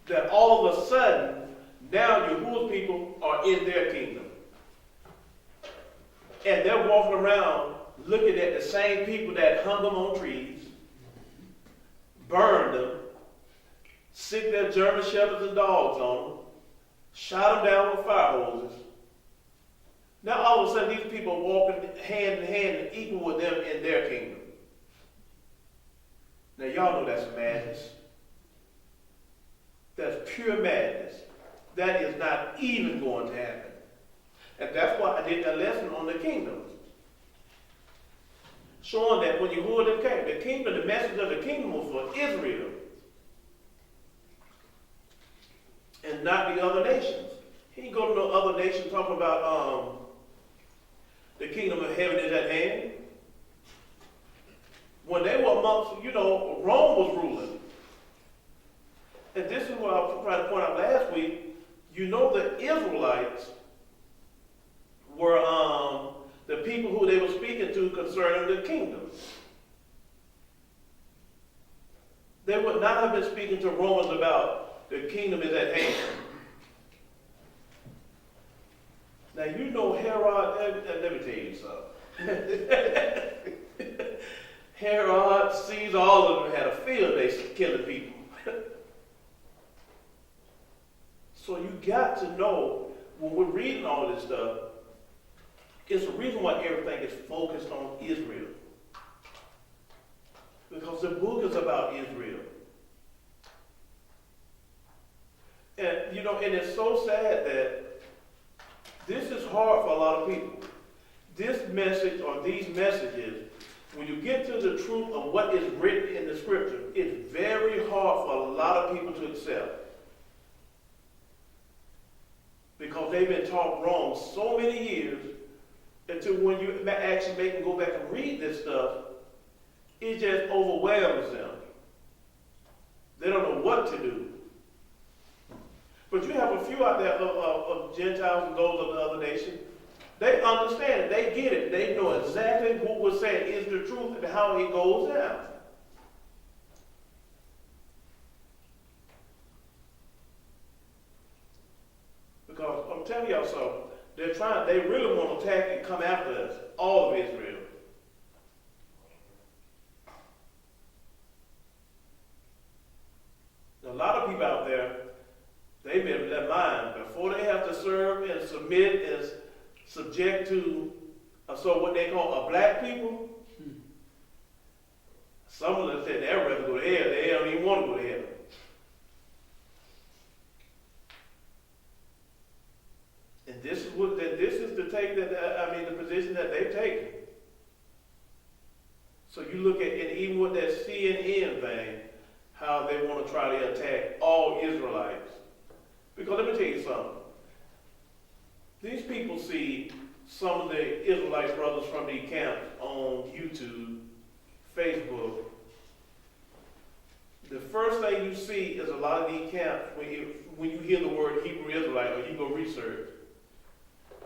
that all of a sudden, now Yahuah's people are in their kingdom. And they're walking around looking at the same people that hung them on trees, burned them, sick their German shepherds and dogs on them, shot them down with fire hoses. Now all of a sudden these people are walking hand in hand and equal with them in their kingdom. Now y'all know that's madness. That's pure madness. That is not even going to happen. And that's why I did that lesson on the kingdom. Showing that when Yahuah came, the kingdom, the message of the kingdom was for Israel. And not the other nations. He didn't go to no other nation talking about the kingdom of heaven is at hand. When they were amongst, Rome was ruling. And this is what I was trying to point out last week. The Israelites were the people who they were speaking to concerning the kingdom. They would not have been speaking to Romans about the kingdom is at hand. Now Herod, let me tell you something. Herod, Caesar, all of them had a field day killing people. So you got to know, when we're reading all this stuff, it's the reason why everything is focused on Israel. Because the book is about Israel. And, and it's so sad that this is hard for a lot of people. This message or these messages, when you get to the truth of what is written in the scripture, it's very hard for a lot of people to accept. Because they've been taught wrong so many years, until when you actually make them go back and read this stuff, it just overwhelms them. They don't know what to do. But you have a few out there of Gentiles and those of the other nations. They understand it. They get it. They know exactly what we're saying is the truth and how it goes down. Because I'm telling y'all something. They really want to attack and come after us, all of Israel. A lot of people out there, they've made up their mind before they have to serve and submit and subject to what they call a black people. Some of them said they'd rather go to hell. They don't even want to go to hell. And this is the position that they've taken. So you look at, and even with that CNN thing, how they want to try to attack all Israelites. Because let me tell you something. These people see some of the Israelite brothers from the camps on YouTube, Facebook. The first thing you see is a lot of these camps, when you hear the word Hebrew Israelite or you go research,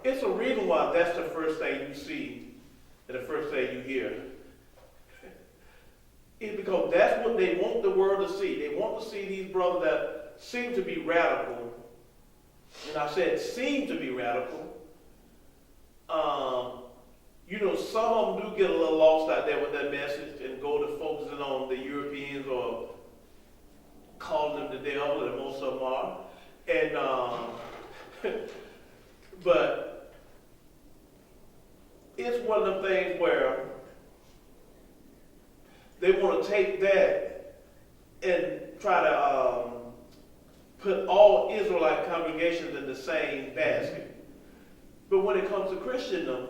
it's a reason why that's the first thing you see and the first thing you hear. It's because that's what they want the world to see. They want to see these brothers that seem to be radical. And I said seem to be radical. Some of them do get a little lost out there with that message and go to focusing on the Europeans or calling them the devil, and most of them are. And but it's one of the things where they want to take that and try to put all Israelite congregations in the same basket. But when it comes to Christendom,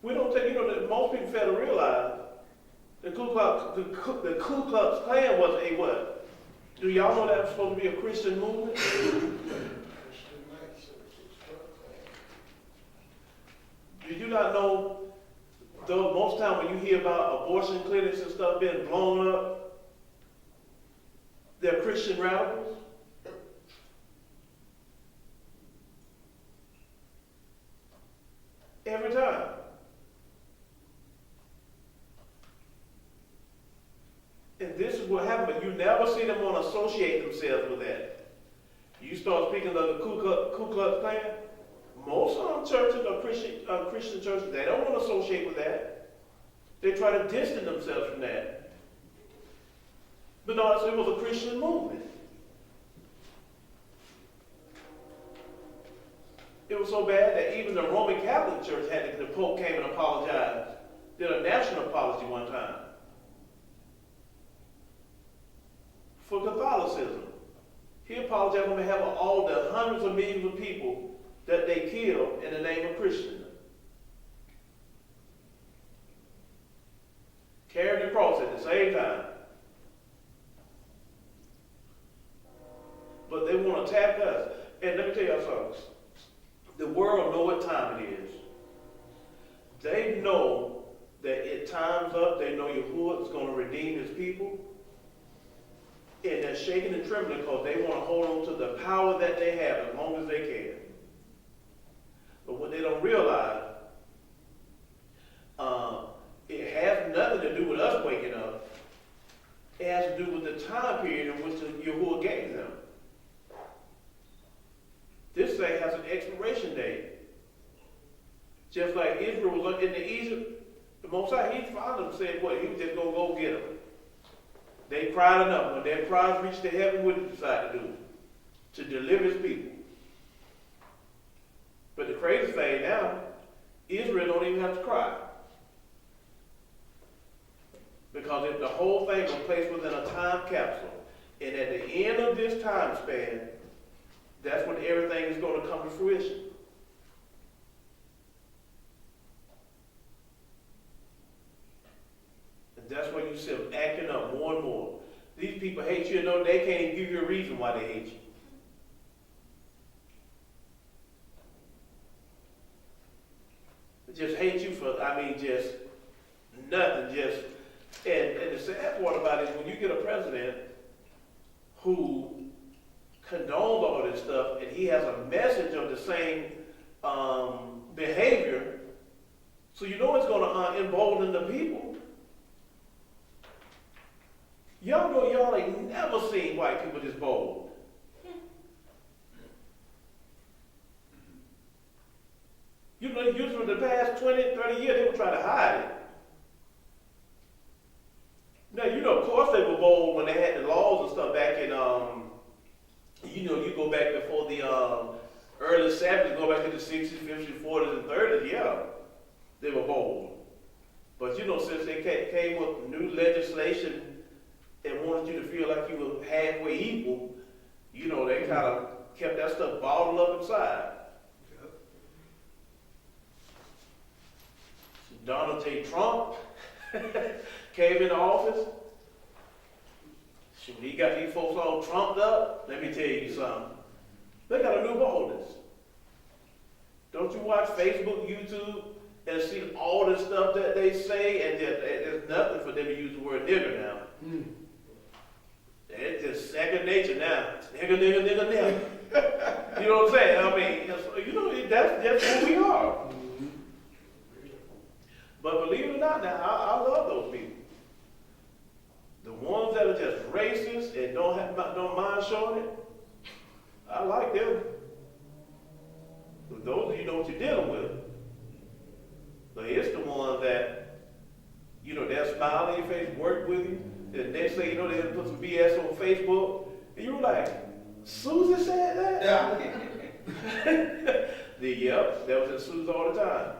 we don't take, that most people fail to realize the Ku Klux Klan was a what? Do y'all know that was supposed to be a Christian movement? Did you not know, though most time when you hear about abortion clinics and stuff being blown up, they're Christian radicals? Every time. And this is what happened but you never see them want to associate themselves with that. You start speaking of the Ku Klux Klan, most of them churches are Christian churches. They don't want to associate with that. They try to distance themselves from that. But no, it was a Christian movement. It was so bad that even the Roman Catholic Church the Pope came and apologized. Did a national apology one time for Catholicism. He apologized on behalf of all the hundreds of millions of people that they killed in the name of Christian. Carrying the cross at the same time. But they want to attack us. And let me tell y'all something. The world know what time it is. They know that time's up. They know Yahuah is going to redeem his people. And they're shaking and trembling because they want to hold on to the power that they have as long as they can. But what they don't realize, it has nothing to do with us waking up. It has to do with the time period in which Yahuah gave them. This thing has an expiration date. Just like Israel was in Egypt, the Most High, he found them and said, what, he was just going to go get them. They cried enough. When their cries reached to heaven, what did he decide to do? To deliver his people. But the crazy thing now, Israel don't even have to cry. Because if the whole thing was placed within a time capsule, and at the end of this time span, that's when everything is going to come to fruition. And that's when you see them acting up more and more. These people hate you, and no, they can't even give you a reason why they hate you. They just hate you for, just nothing, and the sad part about it is when you get a president who condones all this stuff, and he has a message of the same behavior, so you know it's going to embolden the people. Y'all know y'all ain't never seen white people this bold. You know, usually the past 20, 30 years, they would try to hide it. Now, of course they were bold when they had the laws and stuff back in, you go back before the early 70s, go back to the 60s, 50s, 40s, and 30s, yeah, they were bold. But, since they came with new legislation and wanted you to feel like you were halfway equal, they kind of kept that stuff bottled up inside. Yep. Donald J. Trump came into office. When he got these folks all trumped up, let me tell you something. They got a new boldness. Don't you watch Facebook, YouTube, and see all the stuff that they say, and there's nothing for them to use the word nigger now. Mm. It's just second nature now. Nigger, nigger, nigger, nigger. You know what I'm saying? That's who we are. Mm-hmm. But believe it or not, now I love those people. The ones that are just racist and don't mind showing it, I like them. But those of you know what you're dealing with. But it's the ones that, they'll smile in your face, work with you. The next thing you know, they'll put some BS on Facebook. And you were like, Susie said that? Yeah. Yep, that was in Susie all the time.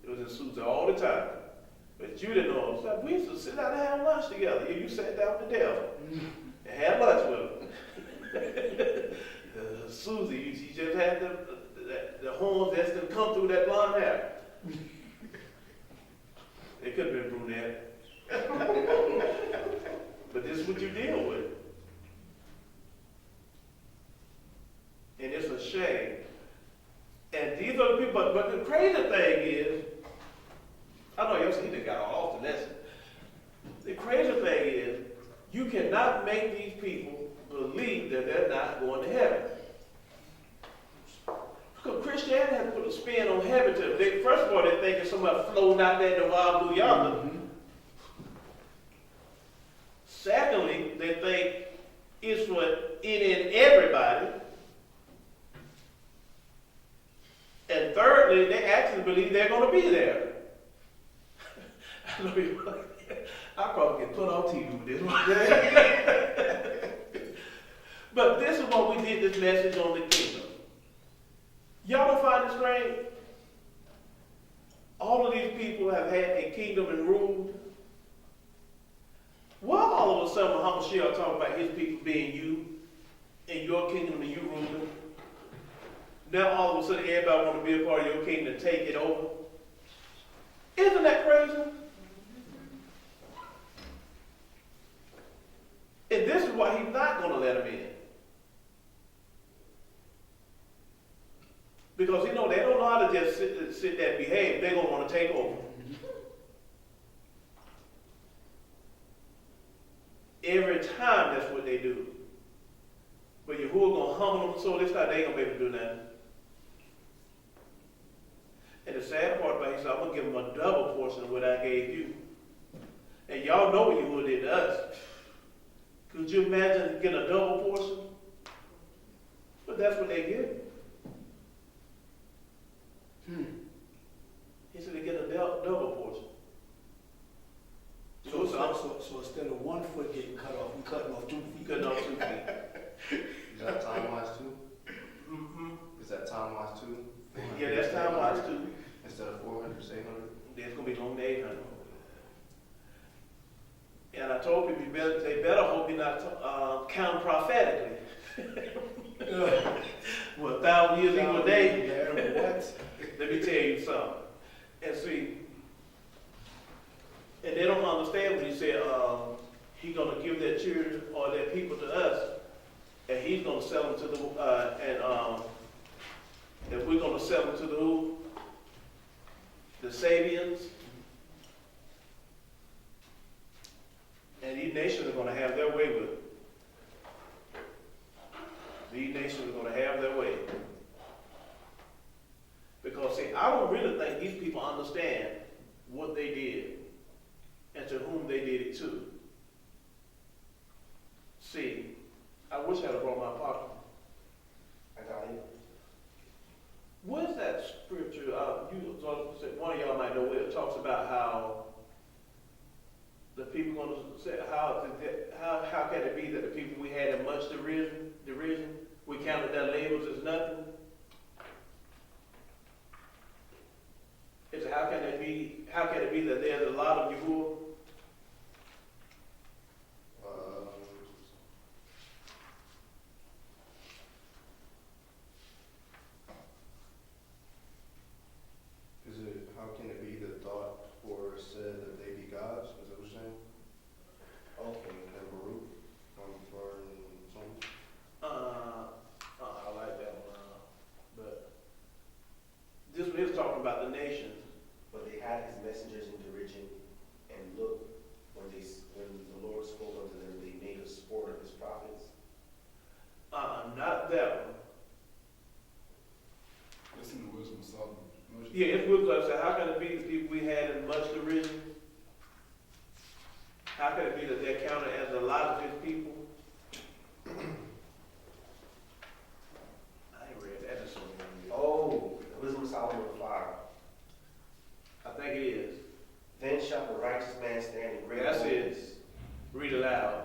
It was in Susie all the time. But you didn't know. So we used to sit down and have lunch together. You sat down with the devil and had lunch with him. Susie, she just had the horns that didn't come through that blonde hair. It could have been brunette. But this is what you deal with. And it's a shame. And these are the people, but the crazy thing is, I know y'all see they got all off the lesson. The crazy thing is, you cannot make these people believe that they're not going to heaven. Because Christianity has put a spin on heaven to them. First of all, they think it's somebody floating out there in the wild blue yonder. Mm-hmm. is for any and everybody. And thirdly, they actually believe they're going to be there. I probably get put on TV with this one. But this is what we did this message on the kingdom. Y'all don't find it strange? All of these people have had a kingdom and ruled. Why all of a sudden Mashiyach talking about his people being you, and your kingdom and you ruling? Now all of a sudden everybody want to be a part of your kingdom and take it over? Isn't that crazy? And this is why he's not going to let them in. Because they don't know how to just sit there and behave. They're going to want to take over. Every time that's what they do. But Yahuah going to humble them so this time they ain't going to be able to do nothing. And the sad part about it is I'm going to give them a double portion of what I gave you. And y'all know what Yahuah did to us. Could you imagine getting a double portion? But that's what they get. He said they get a double portion. So instead of 1 foot getting cut off, we're cutting off 2 feet. Cutting off 2 feet. Is that time-wise too? Mm-hmm. Is that time-wise too? Yeah, that's time-wise too. Instead of 400, say 100? There's going to be long to 800. And I told people they better hope you're not count prophetically. Well, 1,000 years equal a day. What? Let me tell you something. And see, and they don't understand when he said he's going to give their children or their people to us, and he's going to sell them to the and we're going to sell them to the who? The Sabians. And these nations are going to have their way with it. These nations are going to have their way. Because, see, I don't really think these people understand what they did and to whom they did it to. See, I wish I had brought my pocket. I got it. What is that scripture? One of y'all might know where it talks about how the people going to say, how can it be that the people we had in much derision, we counted their labors as nothing? It's how can it be that there's a lot of Yahuah? How can it be the thought or said that they be gods? Is that what you're saying? Okay. And Baruch, for some. I like that one. But this one is talking about the nations. But they had his messengers in derision, and look, when the Lord spoke unto them, they made a sport of his prophets. Not that one. That's in the wisdom of Solomon. Yeah, it's with us. How can it be the people we had in much derision? How can it be that they're counted as a lot of his people? I ain't read that in so many years. Oh, the wisdom of Solomon 5. I think it is. Then shall the righteous man stand in great That's boldness. it. Read aloud.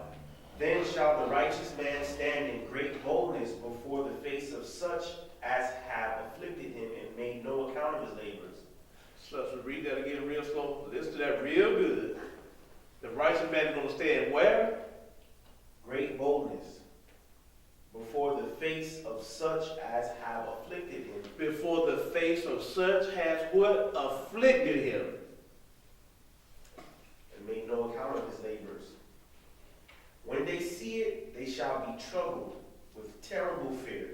Then shall the righteous man stand in great boldness before the face of such as have afflicted him and made no account of his labors. So read that again real slow. Listen to that real good. The righteous man is going to stand where? Great boldness before the face of such as have afflicted him. Before the face of such has what? Afflicted him. And made no account of his labors. When they see it, they shall be troubled with terrible fear,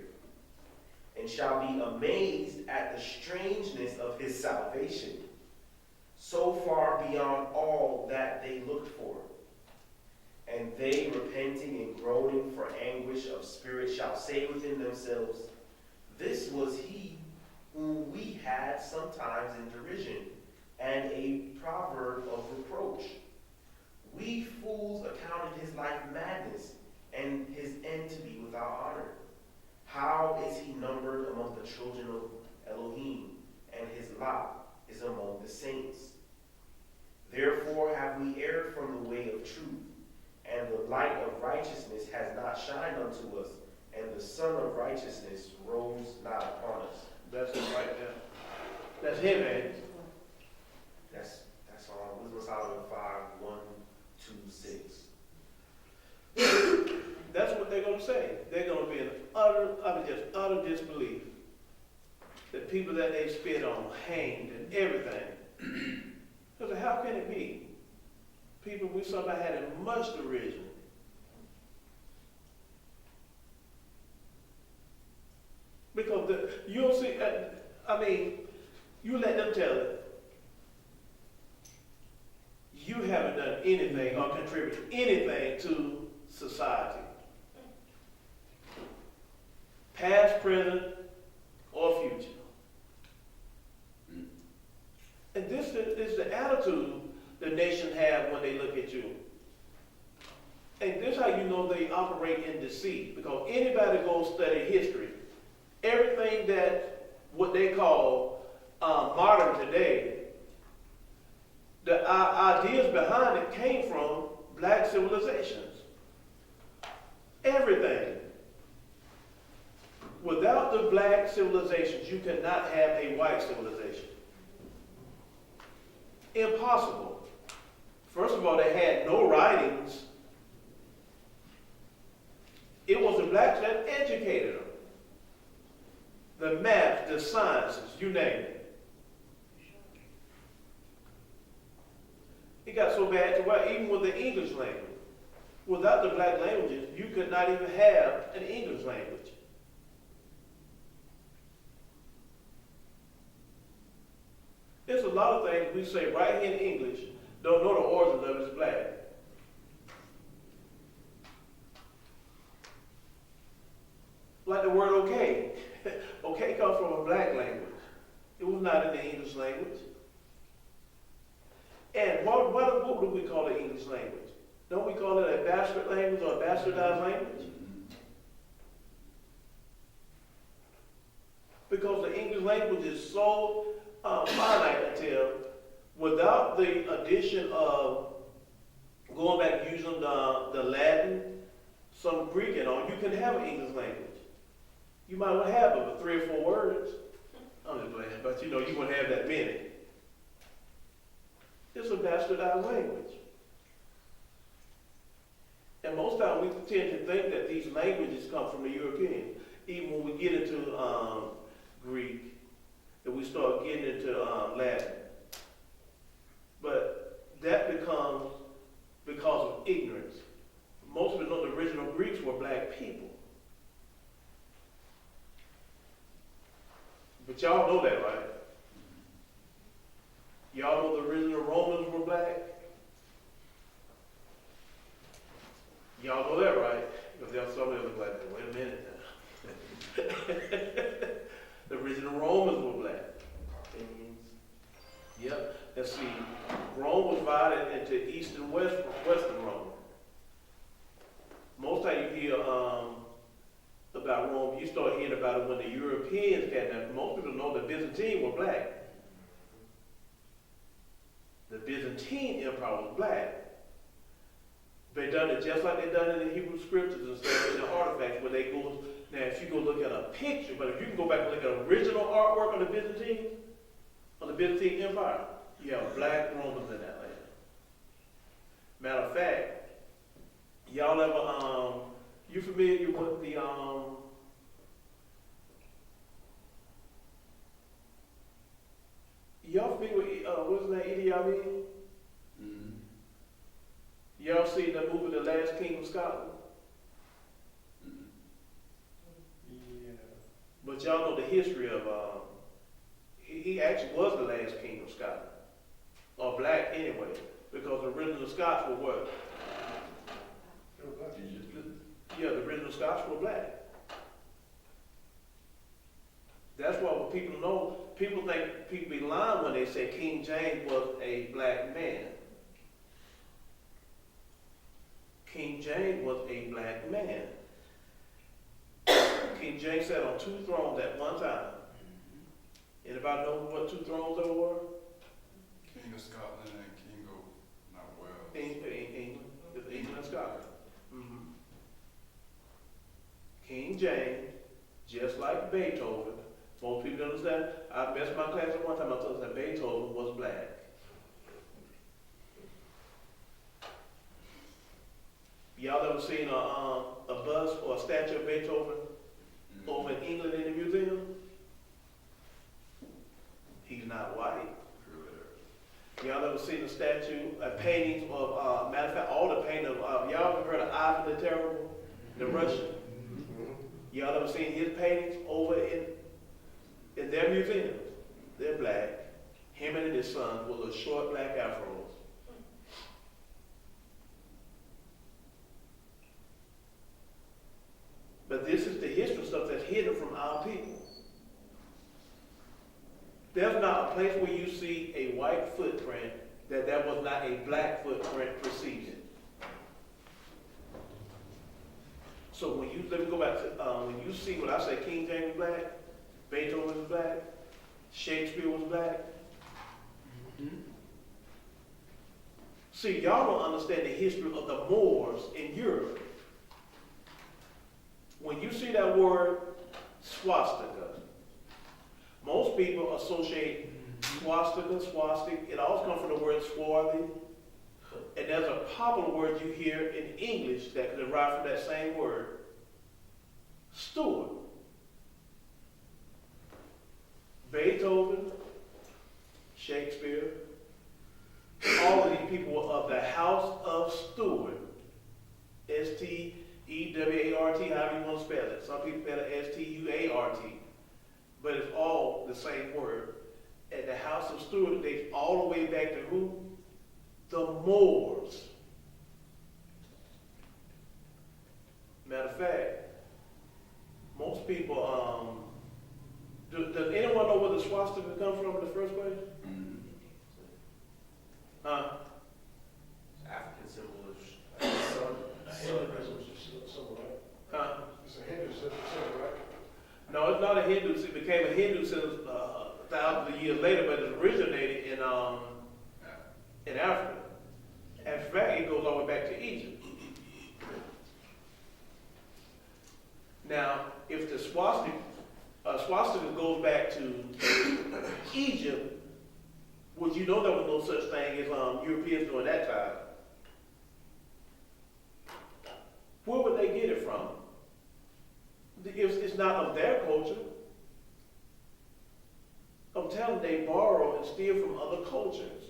and shall be amazed at the strangeness of his salvation, so far beyond all that they looked for. And they, repenting and groaning for anguish of spirit, shall say within themselves, this was he whom we had sometimes in derision, and a proverb of reproach. We fools accounted his life madness, and his end to be without honor? How is he numbered among the children of Elohim, and his lot is among the saints? Therefore have we erred from the way of truth, and the light of righteousness has not shined unto us, and the sun of righteousness rose not upon us. That's it right there. That's him, man. That's on Wisdom of Solomon 5, 1, 2, 6. That's what they're going to say. They're going to be in utter disbelief. The people that they spit on, hanged, and everything. Because how can it be? People we somebody had in much derision. Because you'll see, you let them tell it. You haven't done anything or contributed anything to society. Past, present, or future. And this is the attitude the nation have when they look at you. And this is how you know they operate in deceit. Because anybody goes study history, everything that what they call modern today, the ideas behind it came from black civilizations. Everything. Without the black civilizations, you cannot have a white civilization. Impossible. First of all, they had no writings. It was the blacks that educated them. The math, the sciences, you name it. It got so bad to where even with the English language, without the black languages, you could not even have an English language. There's a lot of things we say right here in English, don't know the origin of it is black. Like the word okay. Okay comes from a black language. It was not in the English language. And what do we call the English language? Don't we call it a bastard language or a bastardized language? Because the English language is so finite until without the addition of going back and using the Latin, some Greek and all, you can have an English language. You might well have about 3 or 4 words. I'm just playing, but you wouldn't have that many. It's a bastardized language. And most times we tend to think that these languages come from the European. Even when we get into Greek, and we start getting into Latin. But that becomes because of ignorance. Most of us know the original Greeks were black people. But y'all know that, right? Y'all know the original Romans were black? Y'all know that, right? Because y'all saw the other black people. Wait a minute now. The original Romans were black. Yep. Let's see. Rome was divided into East and Western Rome. Most time you hear about Rome, you start hearing about it when the Europeans came down. Most people know the Byzantine were black. The Byzantine Empire was black. They done it just like they done it in the Hebrew scriptures and stuff, in the artifacts where they go. Now, if you go look at a picture, but if you can go back and look at original artwork of the Byzantine Empire, you have black Romans in that land. Matter of fact, y'all ever you familiar with the y'all familiar with what's his name, Idi Amin? Mm-hmm. Y'all see the movie The Last King of Scotland? Mm-hmm. Yeah. But y'all know the history of he actually was the last king of Scotland. Or black anyway. Because the original Scots were what? Yeah, the original Scots were black. That's why what people know, people think people be lying when they say King James was a black man. King King James was a black man. King James sat on 2 thrones at one time. Anybody know what 2 thrones there were? King of Scotland and King of, not Wales. England and Scotland. King James, just like Beethoven, most people don't understand. I messed my class at one time. I told them that Beethoven was black. Y'all ever seen a bust or a statue of Beethoven over in England in the museum? He's not white. Y'all ever seen a statue, a painting of, matter of fact, all the paintings of, y'all ever heard of Ivan the Terrible, the Russian? Y'all ever seen his paintings over in their museums? They're black. Him and his son with a short black afros. But this is the history stuff that's hidden from our people. There's not a place where you see a white footprint that was not a black footprint preceding. So when you, let me go back to, when you see when I say King James was black, Beethoven was black, Shakespeare was black. See, y'all don't understand the history of the Moors in Europe. When you see that word swastika, most people associate swastic, it always comes from the word swarthy. And there's a popular word you hear in English that can derive from that same word, Stuart. Beethoven, Shakespeare, all of these people were of the house of Stuart. S-T-E-W-A-R-T, however you want to spell it. Some people spell it S-T-U-A-R-T. But it's all the same word. At the house of Stuart, dates all the way back to who? The Moors. Matter of fact, most people, does anyone know where the swastika come from in the first place? Huh? African symbol of Huh? It's a Hindu symbol, right? No, it's not a Hindu. It became a Hindu symbol thousands of years later, but it originated in Africa. In fact, it goes all the way back to Egypt. Now, if the swastika goes back to Egypt, would you know there was no such thing as Europeans during that time? Where would they get it from? It's not of their culture. I'm telling you, they borrow and steal from other cultures.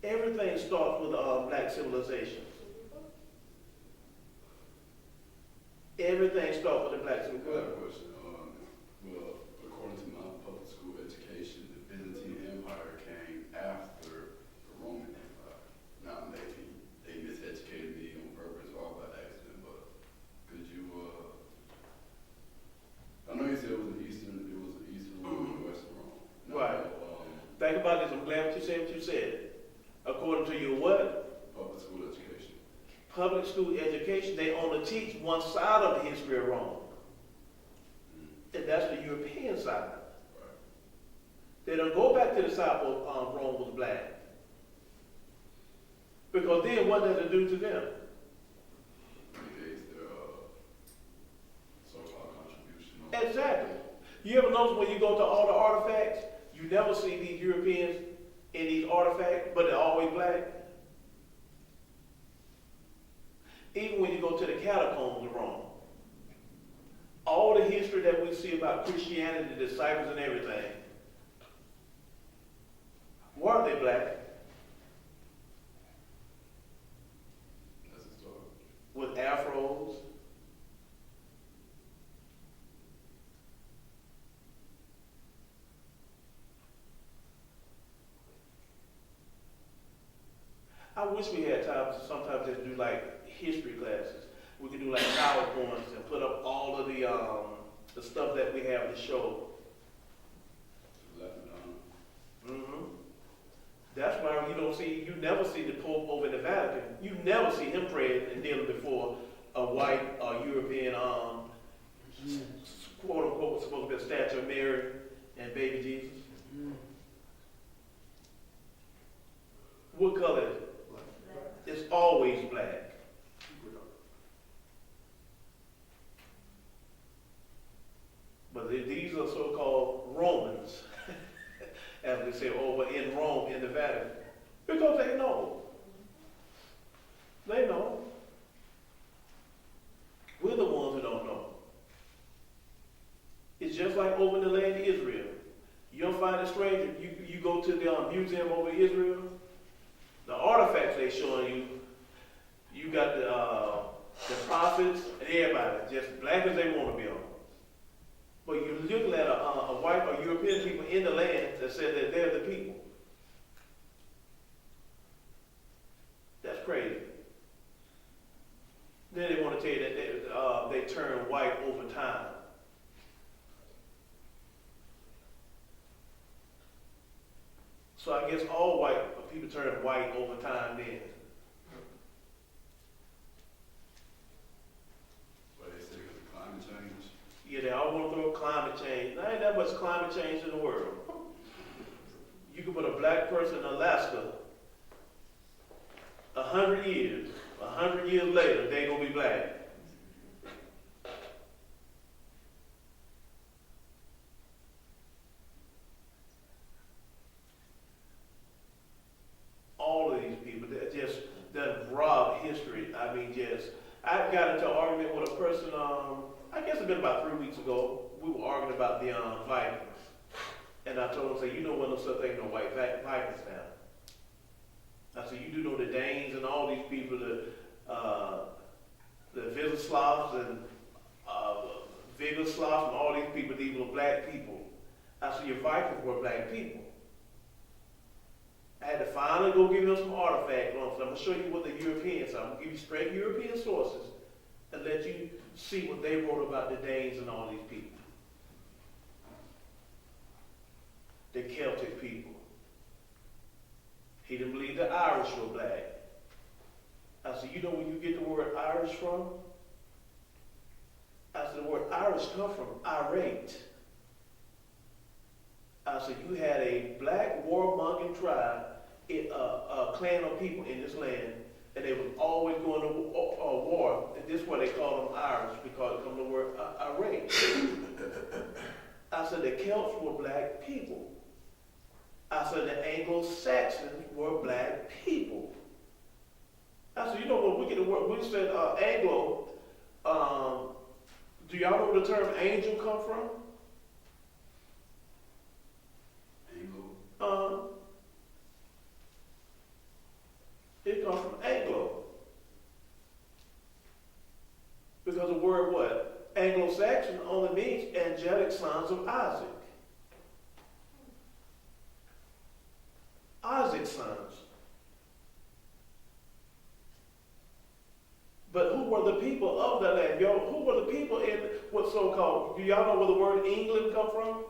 Everything starts with black civilization. Everything starts with the black I have a civilization. question. Well, according to my public school education, the Byzantine Empire came after the Roman Empire. Now, maybe they miseducated me on purpose or by accident, but could you, I know you said it was an Eastern Rome and Western Rome. Now, Right. Think about this. I'm glad you said what you said. According to your what? Public school education. Public school education, they only teach one side of the history of Rome. And that's the European side. Right. They don't go back to the side where Rome was black. Because then what does it do to them? Negates their so-called contribution. On Exactly. You ever notice when you go to all the artifacts, you never see these Europeans in these artifacts, but they're always black? Even when you go to the catacombs of Rome, all the history that we see about Christianity, the disciples and everything, weren't they black? That's a story. With afros? I wish we had time to sometimes just do like history classes. We could do like PowerPoints and put up all of the stuff that we have to show. Left and down. That's why you never see the Pope over in the Vatican. You never see him praying and kneeling before a white European, quote unquote, supposed to be a statue of Mary and baby Jesus. What color is it? It's always black. But these are so-called Romans, as we say over in Rome, in the Vatican, because they know. They know. We're the ones who don't know. It's just like over in the land of Israel. You don't find it strange if you go to the museum over Israel, the artifacts they showing you, you got the prophets and everybody, just black as they want to be on. But you're looking at a white or European people in the land that said that they're the people. That's crazy. Then they want to tell you that they turn white over time. So I guess all white people turn white over time then. What they say because of climate change? Yeah, they all want to throw climate change. There ain't that much climate change in the world. You can put a black person in Alaska 100 years. 100 years later, they gonna be black. All of these people that robbed history. I mean, I got into an argument with a person, I guess it's been about 3 weeks ago. We were arguing about the Vikings. And I told him, say, you know what, no such thing, no white Vikings now. I said, you do know the Danes and all these people, the Vislavs and Vigoslavs and all these people, these were black people. I said, your Vikings were black people. I had to finally go give him some artifacts on. So I'm going to show you what the Europeans are. I'm going to give you straight European sources and let you see what they wrote about the Danes and all these people. The Celtic people. He didn't believe the Irish were black. I said, you know where you get the word Irish from? I said, the word Irish comes from irate. I said, you had a black warmongering tribe, a clan of people in this land, and they was always going to war. And this is why they call them Irish, because it comes from the word irate. I said, the Celts were black people. I said, the Anglo-Saxons were black people. I said, you know what, we get the word, we said Anglo, do y'all know where the term angel come from? Anglo? It comes from Anglo. Because the word what? Anglo-Saxon only means angelic sons of Isaac. Isaac's sons. But who were the people of that land? Who were the people in what's so-called, do y'all know where the word England come from?